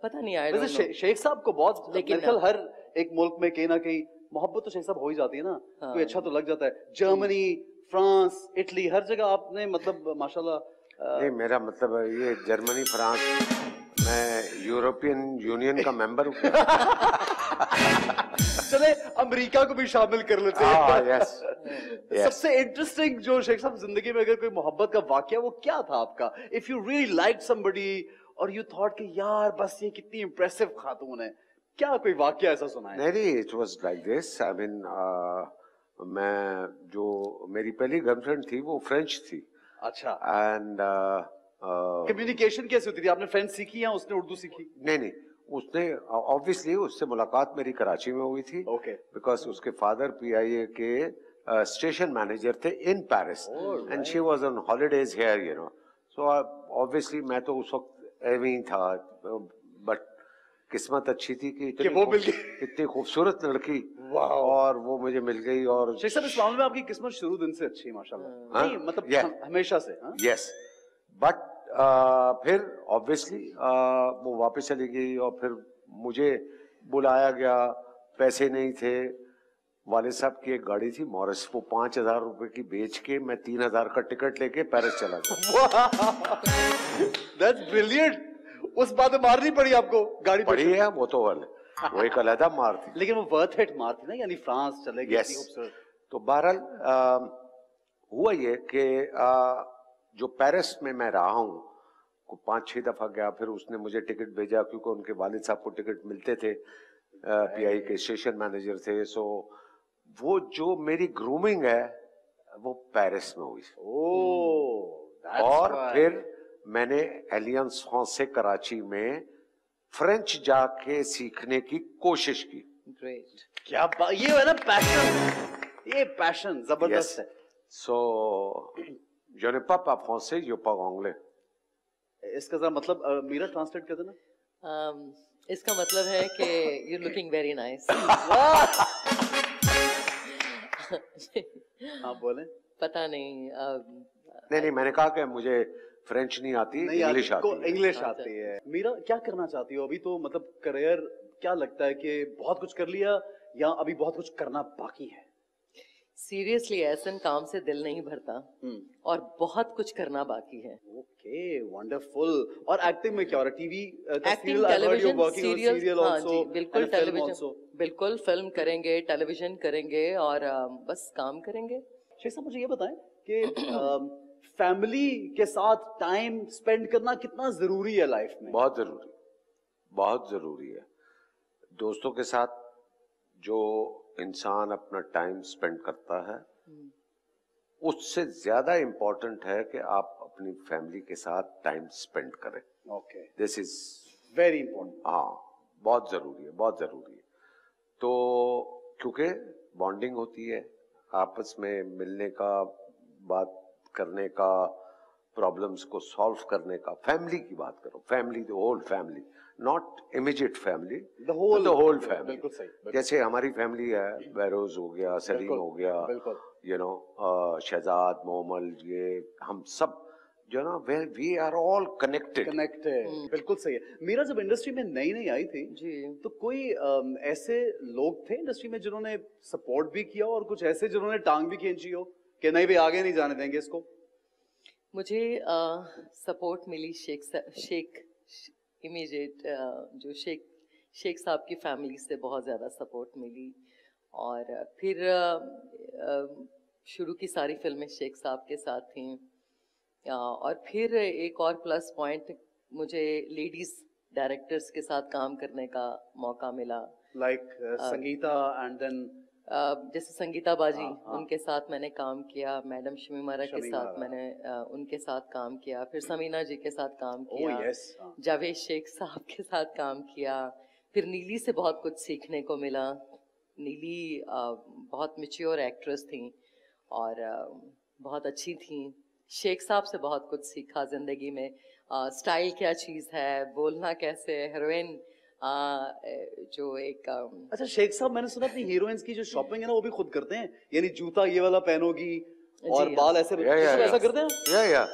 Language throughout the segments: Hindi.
पता नहीं, आई डोंट नो। शेख साहब को बहुत, लेकिन हर एक मुल्क में कहीं ना कहीं मोहब्बत तो शेख साहब हो ही जाती है ना। हाँ। कोई अच्छा तो लग जाता है। जर्मनी, फ्रांस, इटली, हर जगह आपने मतलब माशाल्लाह। नहीं, मेरा मतलब ये जर्मनी, फ्रांस, मैं यूरोपियन यूनियन का मेंबर हूँ। चले अमेरिका को भी शामिल कर लेते हैं। यस। सबसे इंटरेस्टिंग जो शेख साहब जिंदगी में अगर कोई मोहब्बत का वाकया, वो क्या था आपका? If you really like somebody और यू थॉट कि यार बस ये कितनी इंप्रेसिव खातून है, क्या कोई वाकया ऐसा सुना है? नहीं, it was like this. I mean, मैं जो मेरी पहली गर्लफ्रेंड थी वो फ्रेंच थी। अच्छा। एंड कम्युनिकेशन कैसे होती थी? आपने फ्रेंच सीखी या उसने उर्दू सीखी? नहीं, उसने ऑब्वियसली, उससे मुलाकात मेरी कराची में हुई थी। ओके। बिकॉज उसके फादर PIA के स्टेशन मैनेजर थे in Paris, and she was on holidays here, you know. So obviously मैं तो उस वक्त एवं ही था, बट किस्मत अच्छी थी कि वो मिल गई। इतनी खूबसूरत लड़की, और वो मुझे मिल गई। और शेख साहब, इस मामले में आपकी किस्मत शुरू दिन से अच्छी है माशाल्लाह। नहीं मतलब हमेशा से। यस, बट फिर ऑब्वियसली वो वापस चली गई, और फिर मुझे बुलाया गया। पैसे नहीं थे, वाले साहब की एक गाड़ी थी मॉरिस, वो 5,000 रुपए की बेच के मैं 3,000 का टिकट लेके पेरिस चला गया। That's brilliant। उस बात में मारनी पड़ी आपको गाड़ी पड़ी है, वो तो वो एक अलग मार थी, लेकिन वो वर्थ इट मार थी ना, यानी फ्रांस चले गए। यस। तो बहरहाल हुआ ये कि जो पेरिस में मैं रहा हूँ, 5-6 दफा गया। फिर उसने मुझे टिकट भेजा, क्योंकि उनके वालिद साहब को टिकट मिलते थे, PIA के स्टेशन मैनेजर थे। सो वो जो मेरी ग्रूमिंग है वो पेरिस में हुई। और फिर मैंने एलियंस फ्रांसे कराची में फ्रेंच जाके सीखने की कोशिश की। ग्रेट, क्या ये है ना पैशन, ये पैशन जबरदस्त है। सो je ne parle pas français, je parle anglais। इसका जरा मतलब मीरा ट्रांसलेट कर देना। इसका मतलब है कि you're looking very nice। हाँ बोले। पता नहीं, नहीं, मैंने कहा कि मुझे फ्रेंच नहीं आती, इंग्लिश आती है। इंग्लिश आती है। मीरा, क्या करना चाहती हो अभी? तो मतलब करियर क्या लगता है कि बहुत कुछ कर लिया या अभी बहुत कुछ करना बाकी है? सीरियसली ऐसे काम से दिल नहीं भरता, और बहुत कुछ करना बाकी है। Okay, wonderful. और एक्टिंग में क्या हो रहा है? TV, acting, television, serial. हाँ जी, बिल्कुल टेलीविजन, बिल्कुल फिल्म करेंगे, टेलीविजन करेंगे, और बस काम करेंगे। शेख साहब, मुझे ये बताएं कि फैमिली के साथ टाइम स्पेंड करना कितना जरूरी है लाइफ में? बहुत जरूरी, बहुत जरूरी है। दोस्तों के साथ जो इंसान अपना टाइम स्पेंड करता है, उससे ज्यादा इंपॉर्टेंट है कि आप अपनी फैमिली के साथ टाइम स्पेंड करें। Okay, this is very important. हाँ, बहुत जरूरी है, बहुत जरूरी है। तो क्योंकि बॉन्डिंग होती है, आपस में मिलने का, बात करने का, प्रॉब्लम्स को सॉल्व करने का। फैमिली की बात करो, family, the whole family, not immediate family, the whole family. बिल्कुल सही। जैसे हमारी फैमिली है, बहरोज हो गया, सलीम हो गया, यू नो, शहजाद, मोमल, ये हम सब जो ना, वी आर ऑल कनेक्टेड। बिल्कुल सही है। मीरा जब इंडस्ट्री में नई नई आई थी जी, तो कोई ऐसे लोग थे इंडस्ट्री में जिन्होंने सपोर्ट भी किया, और कुछ ऐसे जिन्होंने टांग भी खींची हो कि नहीं भाई आगे नहीं जाने देंगे इसको? मुझे सपोर्ट मिली शेख इमीडिएट, जो शेख साहब की फैमिली से बहुत ज़्यादा सपोर्ट मिली। और फिर शुरू की सारी फिल्में शेख साहब के साथ थी। और फिर एक और प्लस पॉइंट, मुझे लेडीज डायरेक्टर्स के साथ काम करने का मौका मिला। लाइक संगीता एंड देन जैसे संगीता बाजी, उनके साथ मैंने काम किया। मैडम शमीमारा के साथ मैंने उनके साथ काम किया। फिर समीना जी के साथ काम किया। जावेद शेख साहब के साथ काम किया। फिर नीली से बहुत कुछ सीखने को मिला। नीली बहुत मैच्योर एक्ट्रेस थी और बहुत अच्छी थी। शेख साहब से बहुत कुछ सीखा जिंदगी में, स्टाइल क्या चीज़ है, बोलना कैसे, हीरोइन जो एक अच्छा शेख साहब, मैंने सुना अपनी हीरोइंस की जो शॉपिंग है ना वो भी खुद करते हैं, यानी जूता ये वाला पहनोगी और बाल ऐसे ऐसा करते हैं? या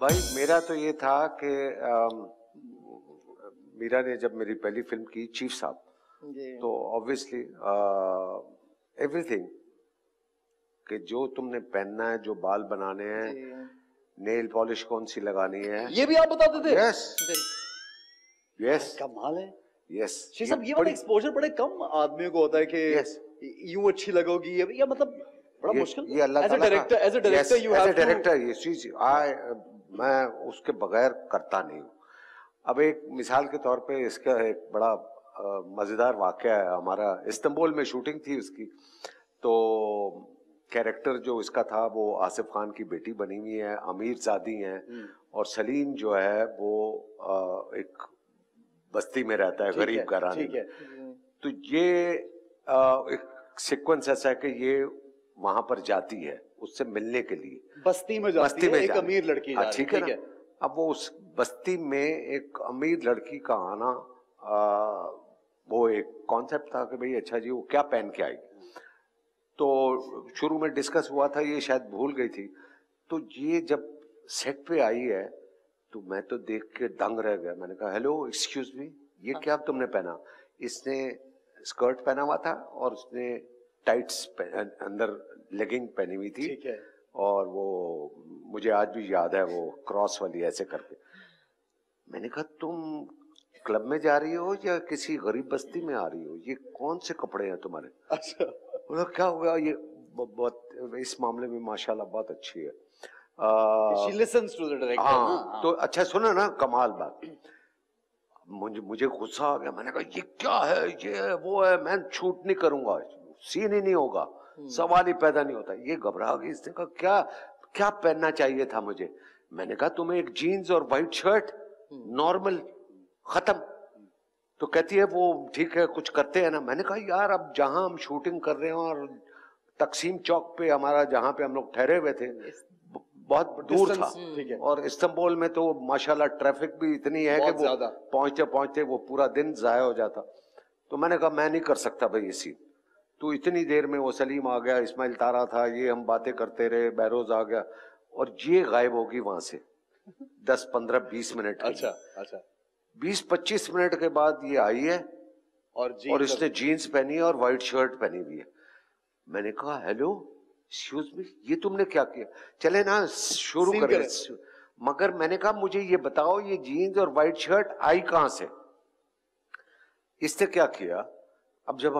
भाई, मेरा तो ये था कि मीरा ने जब मेरी पहली फिल्म की चीफ साहब, तो ऑब्वियसली एवरीथिंग कि जो तुमने पहनना है, जो बाल बनाने हैं, नेल पॉलिश कौन सी लगानी है, ये भी आप बताते थे? यस यस, कमाल है। यस शेख साहब, ये वाला एक्सपोजर बड़े कम आदमियों को होता है कि यूं अच्छी लगोगी, या मतलब बड़ा मुश्किल। ये अल्लाह ताला का as a director you have director ये चीज मैं उसके बगैर करता नहीं हूँ। अब एक मिसाल के तौर पे इसका एक बड़ा मजेदार वाकया है। हमारा इस्तांबुल में शूटिंग थी उसकी, तो कैरेक्टर जो इसका था वो आसिफ खान की बेटी बनी हुई है, अमीर ज़ादी हैं, और सलीम जो है वो एक बस्ती में रहता है, गरीब घराने में। तो ये एक सीक्वेंस ऐसा है कि ये वहां पर जाती है उससे मिलने के लिए, बस्ती में जाती है, एक अमीर लड़की, ठीक है। अब वो उस बस्ती में एक अमीर लड़की का आना, वो एक कॉन्सेप्ट था कि भाई अच्छा जी वो क्या पहन के आएगी। तो शुरू में डिस्कस हुआ था, ये शायद भूल गई थी। तो ये जब सेट पे आई है तो मैं तो देख के दंग रह गया। मैंने कहा हेलो एक्सक्यूज मी, ये क्या तुमने पहना? इसने स्कर्ट पहना हुआ था और उसने टाइट्स अंदर लेगिंग पहनी हुई थी, ठीक है। और वो मुझे आज भी याद है, वो क्रॉस वाली ऐसे करके। मैंने कहा तुम क्लब में जा रही हो या किसी गरीब बस्ती में आ रही हो? ये कौन से कपड़े हैं तुम्हारे? अच्छा। बोला क्या हुआ? ये बहुत इस मामले में माशाल्लाह बहुत अच्छी है। She listens to the director। हाँ, तो अच्छा सुना ना, कमाल बात। मुझे गुस्सा आ गया। मैंने कहा ये क्या है, ये वो है, मैं शूट नहीं करूंगा, सीन ही नहीं होगा, सवाल ही पैदा नहीं होता। ये घबरा गई। इसने कहा क्या क्या पहनना चाहिए था मुझे? मैंने कहा तुम्हें एक जीन्स और व्हाइट शर्ट नॉर्मल, खत्म। तो कहती है वो ठीक है कुछ करते हैं ना। मैंने कहा यार अब जहां हम शूटिंग कर रहे हैं और तकसीम चौक पे हमारा जहां पे हम लोग ठहरे हुए थे बहुत दूर था, और इस्तांबुल में तो माशाल्लाह ट्रैफिक भी इतनी है कि वो पहुंचते पहुंचते वो पूरा दिन जाया हो जाता। तो मैंने कहा मैं नहीं कर सकता भाई ये सीन। तो इतनी देर में वो सलीम आ गया, इस्माइल तारा था, ये हम बातें करते रहे, बहरोज आ गया, और ये गायब होगी वहां से 10, 15, 20 मिनट। अच्छा 20-25 मिनट के बाद ये आई है और इसने जीन्स पहनी है और व्हाइट शर्ट पहनी हुई है। मैंने कहा हेलो एक्सक्यूज मी, ये तुमने क्या किया? चले ना शुरू करें। मगर मैंने कहा मुझे ये बताओ ये जीन्स और व्हाइट शर्ट आई कहां से? इसने क्या किया? अब जब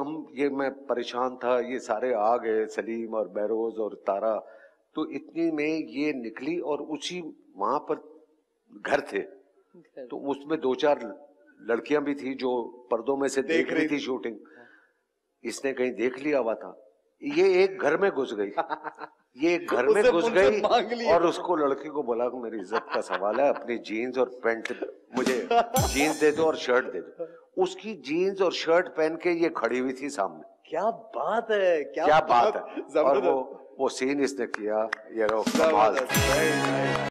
मैं परेशान था, ये सारे आ गए, सलीम और बहरोज और तारा, तो इतनी में ये निकली और उसी वहां पर घर थे, तो उसमें 2-4 लड़कियां भी थी जो पर्दों में से देख रही थी शूटिंग। इसने कहीं देख लिया हुआ था, ये एक घर में घुस गई। ये एक घर में घुस गई और उसको लड़की को बोला कि मेरी इज्जत का सवाल है, अपनी जीन्स और पैंट मुझे जीन्स दे दो और शर्ट दे दो। उसकी जीन्स और शर्ट पहन के ये खड़ी हुई थी सामने। क्या बात है, क्या बात है। और वो सीन इसने किया, ये कमाल।